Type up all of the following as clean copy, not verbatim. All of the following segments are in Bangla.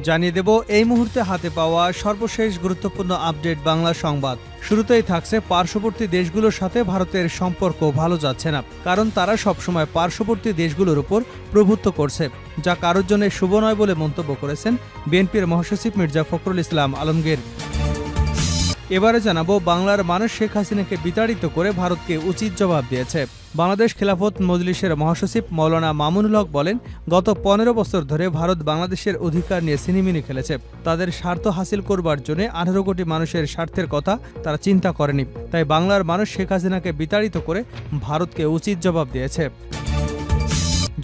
জানিয়ে দেব এই মুহূর্তে হাতে পাওয়া সর্বশেষ গুরুত্বপূর্ণ আপডেট বাংলা সংবাদ। শুরুতেই থাকছে পার্শ্ববর্তী দেশগুলোর সাথে ভারতের সম্পর্ক ভালো যাচ্ছে না, কারণ তারা সবসময় পার্শ্ববর্তী দেশগুলোর উপর প্রভুত্ব করছে, যা কারোর জন্য শুভ নয় বলে মন্তব্য করেছেন বিএনপির মহাসচিব মির্জা ফখরুল ইসলাম আলমগীর। এবারে জানাবো, বাংলার মানুষ শেখ হাসিনাকে বিতাড়িত করে ভারতকে উচিত জবাব দিয়েছে। বাংলাদেশ খেলাফত মজলিসের মহাসচিব মাওলানা মামুনুল হক বলেন, গত ১৫ বছর ধরে ভারত বাংলাদেশের অধিকার নিয়ে ছিনিমিনি খেলেছে। তাদের স্বার্থ হাসিল করবার জন্য ১৮ কোটি মানুষের স্বার্থের কথা তারা চিন্তা করেনি। তাই বাংলার মানুষ শেখ হাসিনাকে বিতাড়িত করে ভারতকে উচিত জবাব দিয়েছে।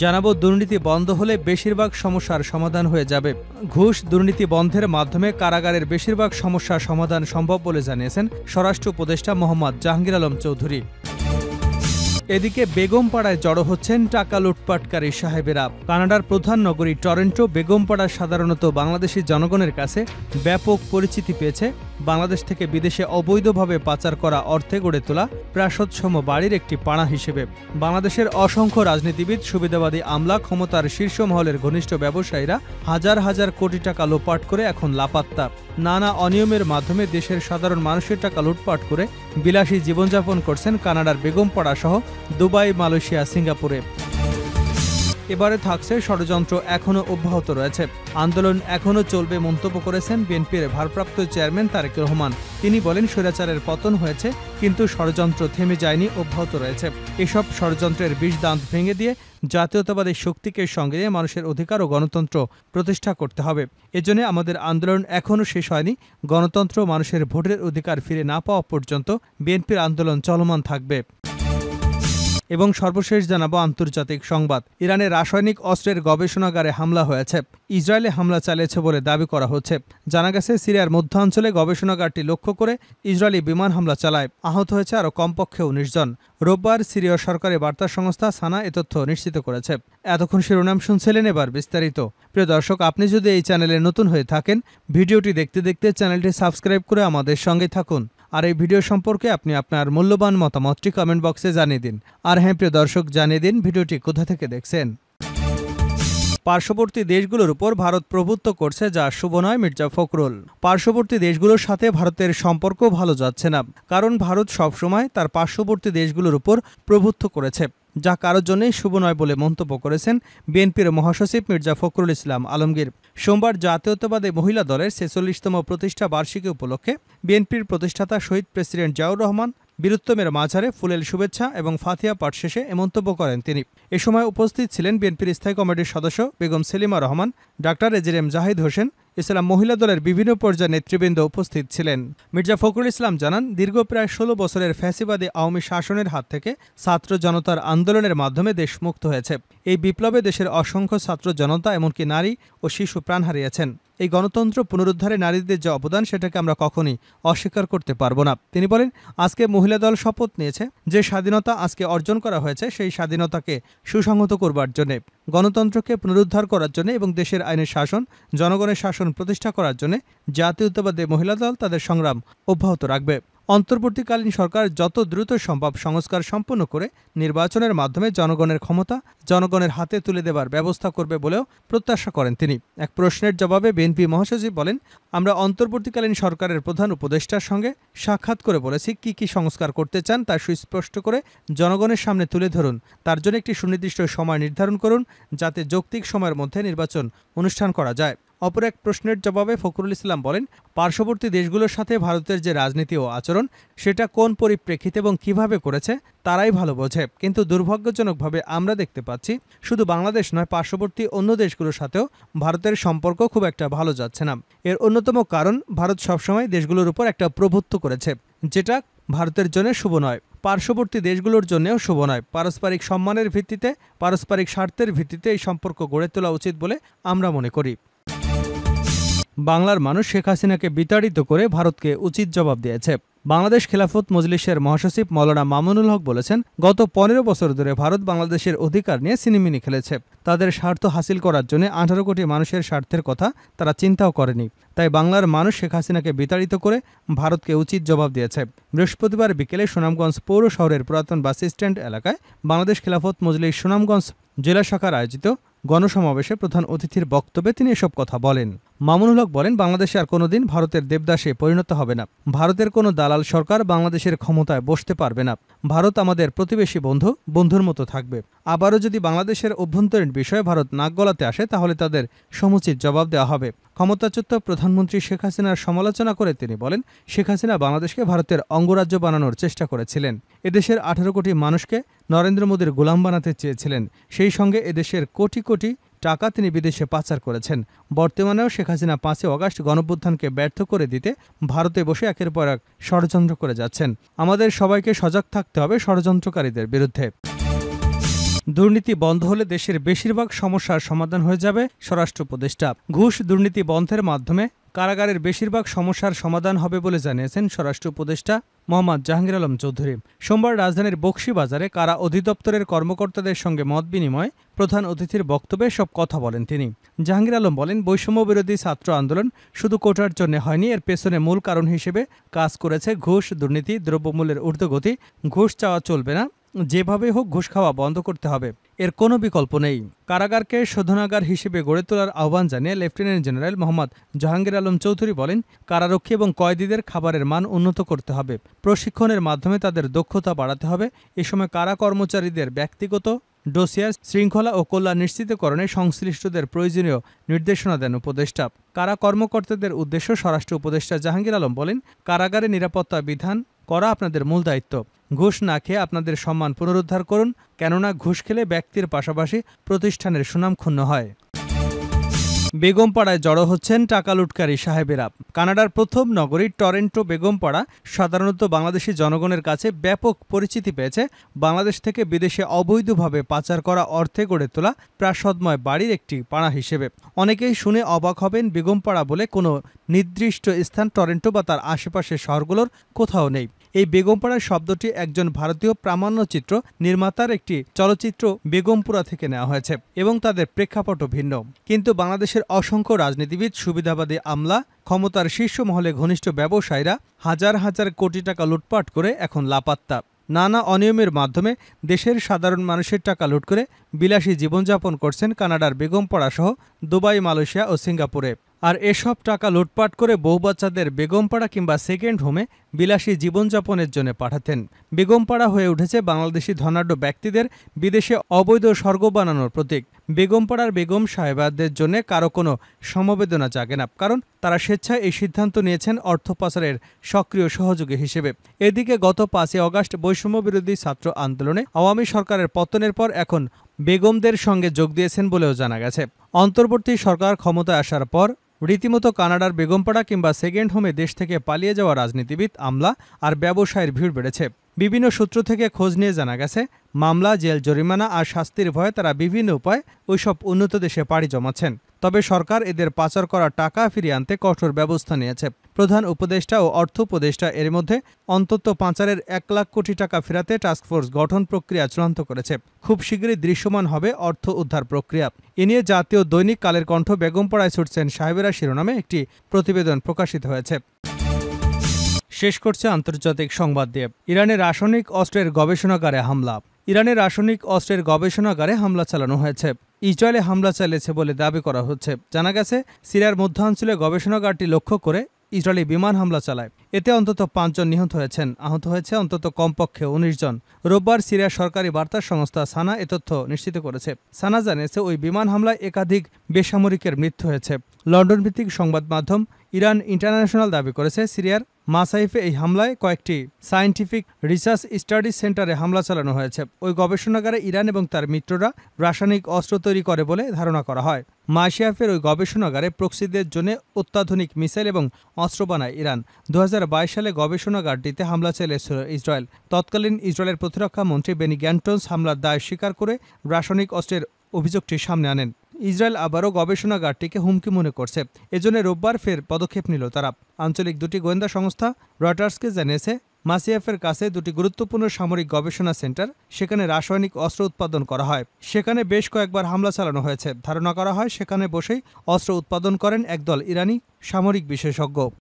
জানাবো, দুর্নীতি বন্ধ হলে বেশিরভাগ সমস্যার সমাধান হয়ে যাবে। ঘুষ দুর্নীতি বন্ধের মাধ্যমে কারাগারের বেশিরভাগ সমস্যার সমাধান সম্ভব বলে জানিয়েছেন স্বরাষ্ট্র উপদেষ্টা মোহাম্মদ জাহাঙ্গীর আলম চৌধুরী। এদিকে বেগমপাড়ায় জড়ো হচ্ছেন টাকা লুটপাটকারী সাহেবেরা। কানাডার প্রধান নগরী টরন্টো বেগমপাড়া সাধারণত বাংলাদেশি জনগণের কাছে ব্যাপক পরিচিতি পেয়েছে বাংলাদেশ থেকে বিদেশে অবৈধভাবে পাচার করা অর্থে গড়ে তোলা প্রাসাদসম বাড়ির একটি পাড়া হিসেবে। বাংলাদেশের অসংখ্য রাজনীতিবিদ, সুবিধাবাদী আমলা, ক্ষমতার শীর্ষ মহলের ঘনিষ্ঠ ব্যবসায়ীরা হাজার হাজার কোটি টাকা লোপাট করে এখন লাপাত্তা। নানা অনিয়মের মাধ্যমে দেশের সাধারণ মানুষের টাকা লুটপাট করে বিলাসী জীবনযাপন করছেন কানাডার বেগমপাড়া সহ দুবাই, মালয়েশিয়া, সিঙ্গাপুরে। এবারে থাকছে ষড়যন্ত্র এখনও অব্যাহত রয়েছে, আন্দোলন এখনও চলবে মন্তব্য করেছেন বিএনপির ভারপ্রাপ্ত চেয়ারম্যান তারেক রহমান। তিনি বলেন, স্বৈরাচারের পতন হয়েছে কিন্তু ষড়যন্ত্র থেমে যায়নি, অব্যাহত রয়েছে। এসব ষড়যন্ত্রের বিষ দাঁত ভেঙে দিয়ে জাতীয়তাবাদী শক্তিকে সঙ্গে নিয়ে মানুষের অধিকার ও গণতন্ত্র প্রতিষ্ঠা করতে হবে। এজন্য আমাদের আন্দোলন এখনও শেষ হয়নি। গণতন্ত্র, মানুষের ভোটের অধিকার ফিরে না পাওয়া পর্যন্ত বিএনপির আন্দোলন চলমান থাকবে। এবং সর্বশেষ জানাবো আন্তর্জাতিক সংবাদ। ইরানে রাসায়নিক অস্ত্রের গবেষণাগারে হামলা হয়েছে। ইসরায়েলে হামলা চালিয়েছে বলে দাবি করা হচ্ছে। জানা গেছে, সিরিয়ার মধ্যাঞ্চলে গবেষণাগারটি লক্ষ্য করে ইসরায়েলি বিমান হামলা চালায়। আহত হয়েছে আরও কমপক্ষে ১৯ জন। রোববার সিরীয় সরকারি বার্তা সংস্থা সানা এ তথ্য নিশ্চিত করেছে। এতক্ষণ শিরোনাম শুনছিলেন, এবার বিস্তারিত। প্রিয় দর্শক, আপনি যদি এই চ্যানেলে নতুন হয়ে থাকেন, ভিডিওটি দেখতে দেখতে চ্যানেলটি সাবস্ক্রাইব করে আমাদের সঙ্গে থাকুন। আর এই ভিডিও সম্পর্কে আপনি আপনার মূল্যবান মতামতটি কমেন্ট বক্সে জানিয়ে দিন। আর হ্যাঁ প্রিয় দর্শক, জানিয়ে দিন ভিডিওটি কোথা থেকে দেখছেন। পার্শ্ববর্তী দেশগুলোর উপর ভারত প্রভুত্ব করছে, যা শুভ নয়। মির্জা ফখরুল। পার্শ্ববর্তী দেশগুলোর সাথে ভারতের সম্পর্ক ভালো যাচ্ছে না, কারণ ভারত সবসময় তার পার্শ্ববর্তী দেশগুলোর উপর প্রভুত্ব করেছে, যা কারোর জন্যই শুভ নয় বলে মন্তব্য করেছেন বিএনপির মহাসচিব মির্জা ফখরুল ইসলাম আলমগীর। সোমবার জাতীয়তাবাদী মহিলা দলের ৪৬তম প্রতিষ্ঠা বার্ষিকী উপলক্ষে বিএনপির প্রতিষ্ঠাতা শহীদ প্রেসিডেন্ট জিয়াউর রহমান বীরুত্তমের মাঝারে ফুলেল শুভেচ্ছা এবং ফাতিহা পাঠ শেষে এ মন্তব্য করেন তিনি। এ সময় উপস্থিত ছিলেন বিএনপির স্থায়ী কমিটির সদস্য বেগম সেলিমা রহমান, ডাক্তার এজেরেম জাহিদ হোসেন, ইসলাম মহিলা দলের বিভিন্ন পর্যায়ের নেতৃবৃন্দ উপস্থিত ছিলেন। মির্জা ফখরুল ইসলাম জানান, দীর্ঘ প্রায় ১৬ বছরের ফ্যাসিবাদী আওয়ামী শাসনের হাত থেকে ছাত্র জনতার আন্দোলনের মাধ্যমে দেশ মুক্ত হয়েছে। এই বিপ্লবে দেশের অসংখ্য ছাত্র জনতা, এমনকি নারী ও শিশু প্রাণ হারিয়েছেন। এই গণতন্ত্র পুনরুদ্ধারে নারীদের যে অবদান, সেটাকে আমরা কখনই অস্বীকার করতে পারব না। তিনি বলেন, আজকে মহিলা দল শপথ নিয়েছে যে স্বাধীনতা আজকে অর্জন করা হয়েছে, সেই স্বাধীনতাকে সুসংহত করবার জন্য, গণতন্ত্রকে পুনরুদ্ধার করার জন্য এবং দেশের আইনের শাসন, জনগণের শাসন প্রতিষ্ঠা করার জন্য জাতীয়তাবাদী মহিলা দল তাদের সংগ্রাম অব্যাহত রাখবে। অন্তর্বর্তীকালীন সরকার যত দ্রুত সম্ভব সংস্কার সম্পন্ন করে নির্বাচনের মাধ্যমে জনগণের ক্ষমতা জনগণের হাতে তুলে দেবার ব্যবস্থা করবে বলেও প্রত্যাশা করেন তিনি। এক প্রশ্নের জবাবে বিএনপি মহাসচিব বলেন, আমরা অন্তর্বর্তীকালীন সরকারের প্রধান উপদেষ্টার সঙ্গে সাক্ষাৎ করে বলেছি, কি কি সংস্কার করতে চান তা সুস্পষ্ট করে জনগণের সামনে তুলে ধরুন। তার জন্য একটি সুনির্দিষ্ট সময় নির্ধারণ করুন, যাতে যৌক্তিক সময়ের মধ্যে নির্বাচন অনুষ্ঠান করা যায়। অপর এক প্রশ্নের জবাবে ফখরুল ইসলাম বলেন, পার্শ্ববর্তী দেশগুলোর সাথে ভারতের যে রাজনীতি ও আচরণ, সেটা কোন পরিপ্রেক্ষিতে এবং কিভাবে করেছে তারাই ভালো বোঝে। কিন্তু দুর্ভাগ্যজনকভাবে আমরা দেখতে পাচ্ছি, শুধু বাংলাদেশ নয়, পার্শ্ববর্তী অন্য দেশগুলোর সাথেও ভারতের সম্পর্ক খুব একটা ভালো যাচ্ছে না। এর অন্যতম কারণ, ভারত সবসময় দেশগুলোর উপর একটা প্রভুত্ব করেছে, যেটা ভারতের জন্য শুভ নয়, পার্শ্ববর্তী দেশগুলোর জন্যও শুভ নয়। পারস্পরিক সম্মানের ভিত্তিতে, পারস্পরিক স্বার্থের ভিত্তিতে এই সম্পর্ক গড়ে তোলা উচিত বলে আমরা মনে করি। বাংলার মানুষ শেখ হাসিনাকে বিতাড়িত করে ভারতকে উচিত জবাব দিয়েছে। বাংলাদেশ খেলাফত মজলিসের মহাসচিব মাওলানা মামুনুল হক বলেছেন, গত ১৫ বছর ধরে ভারত বাংলাদেশের অধিকার নিয়ে ছিনিমিনি খেলেছে। তাদের স্বার্থ হাসিল করার জন্য ১৮ কোটি মানুষের স্বার্থের কথা তারা চিন্তাও করেনি। তাই বাংলার মানুষ শেখ হাসিনাকে বিতাড়িত করে ভারতকে উচিত জবাব দিয়েছে। বৃহস্পতিবার বিকেলে সুনামগঞ্জ পৌর শহরের পুরাতন বাস স্ট্যান্ড এলাকায় বাংলাদেশ খেলাফত মজলিস সুনামগঞ্জ জেলা শাখার আয়োজিত গণসমাবেশে প্রধান অতিথির বক্তব্যে তিনি এসব কথা বলেন। মামুনুল হক বলেন, বাংলাদেশে আর কোনোদিন ভারতের দেবদাসে পরিণত হবে না। ভারতের কোনো দালাল সরকার বাংলাদেশের ক্ষমতায় বসতে পারবে না। ভারত আমাদের প্রতিবেশী বন্ধু, বন্ধুর মতো থাকবে। আবারও যদি বাংলাদেশের অভ্যন্তরীণ বিষয়ে ভারত নাক গলাতে আসে তাহলে তাদের সমুচিত জবাব দেওয়া হবে। ক্ষমতাচ্যুত প্রধানমন্ত্রী শেখ হাসিনার সমালোচনা করে তিনি বলেন, শেখ হাসিনা বাংলাদেশকে ভারতের অঙ্গরাজ্য বানানোর চেষ্টা করেছিলেন। এদেশের 18 কোটি মানুষকে নরেন্দ্র মোদীর গোলাম বানাতে চেয়েছিলেন। সেই সঙ্গে এদেশের কোটি কোটি টাকা তিনি বিদেশে পাচার করেছেন। বর্তমানেও শেখ হাসিনা 5 আগস্ট গণঅভ্যুত্থানকে ব্যর্থ করে দিতে ভারতে বসে একের পর এক ষড়যন্ত্র করে যাচ্ছেন। আমাদের সবাইকে সজাগ থাকতে হবে ষড়যন্ত্রকারীদের বিরুদ্ধে। দুর্নীতি বন্ধ হলে দেশের বেশিরভাগ সমস্যার সমাধান হয়ে যাবে স্বরাষ্ট্র উপদেষ্টা। ঘুষ দুর্নীতি বন্ধের মাধ্যমে কারাগারের বেশিরভাগ সমস্যার সমাধান হবে বলে জানিয়েছেন স্বরাষ্ট্র উপদেষ্টা মোহাম্মদ জাহাঙ্গীর আলম চৌধুরী। সোমবার রাজধানীর বকশীবাজারে কারা অধিদপ্তরের কর্মকর্তাদের সঙ্গে মত বিনিময়ে প্রধান অতিথির বক্তব্যে সব কথা বলেন তিনি। জাহাঙ্গীর আলম বলেন, বৈষম্য বিরোধী ছাত্র আন্দোলন শুধু কোটার জন্য হয়নি, এর পেছনে মূল কারণ হিসেবে কাজ করেছে ঘুষ, দুর্নীতি, দ্রব্যমূল্যের ঊর্ধ্বগতি। ঘুষ চাওয়া চলবে না, যেভাবে হোক ঘুষ খাওয়া বন্ধ করতে হবে, এর কোনো বিকল্প নেই। কারাগারকে শোধনাগার হিসেবে গড়ে তোলার আহ্বান জানিয়ে লেফটেন্যান্ট জেনারেল মোহাম্মদ জাহাঙ্গীর আলম চৌধুরী বলেন, কারারক্ষী এবং কয়েদিদের খাবারের মান উন্নত করতে হবে, প্রশিক্ষণের মাধ্যমে তাদের দক্ষতা বাড়াতে হবে। এ সময় কারা কর্মচারীদের ব্যক্তিগত ডোসিয়ার শৃঙ্খলা ও কল্যাণ নিশ্চিতকরণে সংশ্লিষ্টদের প্রয়োজনীয় নির্দেশনা দেন উপদেষ্টা। কারা কর্মকর্তাদের উদ্দেশ্য স্বরাষ্ট্র উপদেষ্টা জাহাঙ্গীর আলম বলেন, কারাগারে নিরাপত্তা বিধান করা আপনাদের মূল দায়িত্ব। ঘুষ না খেয়ে আপনাদের সম্মান পুনরুদ্ধার করুন, কেননা ঘুষ খেলে ব্যক্তির পাশাপাশি প্রতিষ্ঠানের সুনাম ক্ষুণ্ণ হয়। বেগমপাড়ায় জড়ো হচ্ছেন টাকা লুটকারী সাহেবেরা। কানাডার প্রথম নগরী টরেন্টো বেগমপাড়া সাধারণত বাংলাদেশি জনগণের কাছে ব্যাপক পরিচিতি পেয়েছে বাংলাদেশ থেকে বিদেশে অবৈধভাবে পাচার করা অর্থে গড়ে তোলা প্রাসাদময় বাড়ির একটি পাড়া হিসেবে। অনেকেই শুনে অবাক হবেন, বেগমপাড়া বলে কোনো নির্দিষ্ট স্থান টরেন্টো বা তার আশেপাশের শহরগুলোর কোথাও নেই। এই বেগমপাড়া শব্দটি একজন ভারতীয় প্রামাণ্যচিত্র নির্মাতার একটি চলচ্চিত্র বেগমপুরা থেকে নেওয়া হয়েছে এবং তাদের প্রেক্ষাপটও ভিন্ন। কিন্তু বাংলাদেশের অসংখ্য রাজনীতিবিদ, সুবিধাবাদী আমলা, ক্ষমতার শীর্ষ মহলে ঘনিষ্ঠ ব্যবসায়ীরা হাজার হাজার কোটি টাকা লুটপাট করে এখন লাপাত্তা। নানা অনিয়মের মাধ্যমে দেশের সাধারণ মানুষের টাকা লুট করে বিলাসী জীবনযাপন করছেন কানাডার বেগমপাড়া সহ দুবাই, মালয়েশিয়া ও সিঙ্গাপুরে। আর এসব টাকা লুটপাট করে বউ বাচ্চাদের বেগমপাড়া কিংবা সেকেন্ড হোমে বিলাসী জীবনযাপনের জন্য পাঠাতেন। বেগমপাড়া হয়ে উঠেছে বাংলাদেশি ধনাঢ্য ব্যক্তিদের বিদেশে অবৈধ স্বর্গ বানানোর প্রতীক। বেগমপাড়ার বেগম সাহেবাদের জন্য কারো কোনো সমবেদনা জাগে না, কারণ তারা স্বেচ্ছায় এই সিদ্ধান্ত নিয়েছেন অর্থ পাচারের সক্রিয় সহযোগী হিসেবে। এদিকে গত 5 আগস্ট বৈষম্য বিরোধী ছাত্র আন্দোলনে আওয়ামী সরকারের পতনের পর এখন বেগমদের সঙ্গে যোগ দিয়েছেন বলেও জানা গেছে। অন্তর্বর্তী সরকার ক্ষমতায় আসার পর রীতিমতো কানাডার বেগমপাড়া কিংবা সেকেন্ড হোমে দেশ থেকে পালিয়ে যাওয়া রাজনীতিবিদ, আমলা আর ব্যবসায়ীর ভিড় বেড়েছে। বিভিন্ন সূত্র থেকে খোঁজ নিয়ে জানা গেছে, মামলা, জেল, জরিমানা আর শাস্তির ভয়ে তারা বিভিন্ন উপায়ে ওইসব উন্নত দেশে পাড়ি জমাচ্ছেন। তবে সরকার এদের পাচার করা টাকা ফিরিয়ে আনতে কঠোর ব্যবস্থা নিয়েছে। প্রধান উপদেষ্টা ও অর্থ উপদেষ্টা এর মধ্যে অন্তত পাচারের 1 লাখ কোটি টাকা ফেরাতে টাস্কফোর্স গঠন প্রক্রিয়া চূড়ান্ত করেছে। খুব শীঘ্রই দৃশ্যমান হবে অর্থ উদ্ধার প্রক্রিয়া। এ নিয়ে জাতীয় দৈনিক কালের কণ্ঠ বেগমপাড়ায় ছুটছেন সাহেবেরা শিরোনামে একটি প্রতিবেদন প্রকাশিত হয়েছে। শেষ করছে আন্তর্জাতিক সংবাদ দিয়ে। ইরানের রাসায়নিক অস্ত্রের গবেষণাগারে হামলা। ইরানের রাসায়নিক অস্ত্রের গবেষণাগারে হামলা চালানো হয়েছে। ইসরায়েলে হামলা চালিয়েছে বলে দাবি করা হচ্ছে। জানা গেছে, সিরিয়ার মধ্যাঞ্চলে গবেষণাগারটি লক্ষ্য করে ইসরায়েলি বিমান হামলা চালায়। এতে অন্তত 5 জন নিহত হয়েছেন, আহত হয়েছে অন্তত কমপক্ষে 19 জন। রোববার সিরিয়ার সরকারি বার্তা সংস্থা সানা এ তথ্য নিশ্চিত করেছে। সানা জানিয়েছে, ওই বিমান হামলায় একাধিক বেসামরিকের মৃত্যু হয়েছে। লন্ডন ভিত্তিক সংবাদ মাধ্যম ইরান ইন্টারন্যাশনাল দাবি করেছে, সিরিয়ার মাসাইফে এই হামলায় কয়েকটি সায়েন্টিফিক রিসার্চ স্টাডিজ সেন্টারে হামলা চালানো হয়েছে। ওই গবেষণাগারে ইরান এবং তার মিত্ররা রাসায়নিক অস্ত্র তৈরি করে বলে ধারণা করা হয়। মাসাইফের ওই গবেষণাগারে প্রক্সিদের জন্য অত্যাধুনিক মিসাইল এবং অস্ত্র বানায় ইরান। 2022 সালে গবেষণাগারটিতে হামলা চালিয়েছিল ইসরায়েল। তৎকালীন ইসরায়েলের প্রতিরক্ষা মন্ত্রী বেনি গ্যান্টস হামলার দায় স্বীকার করে রাসায়নিক অস্ত্রের অভিযোগটি সামনে আনেন। ইসরায়েল আবারও গবেষণাগারটিকে হুমকি মনে করছে, এজন্য রোববার ফের পদক্ষেপ নিল তারা। আঞ্চলিক 2টি গোয়েন্দা সংস্থা রয়টার্সকে জানিয়েছে, মাসিয়াফের কাছে 2টি গুরুত্বপূর্ণ সামরিক গবেষণা সেন্টার, সেখানে রাসায়নিক অস্ত্র উৎপাদন করা হয়। সেখানে বেশ কয়েকবার হামলা চালানো হয়েছে। ধারণা করা হয় সেখানে বসেই অস্ত্র উৎপাদন করেন একদল ইরানি সামরিক বিশেষজ্ঞ।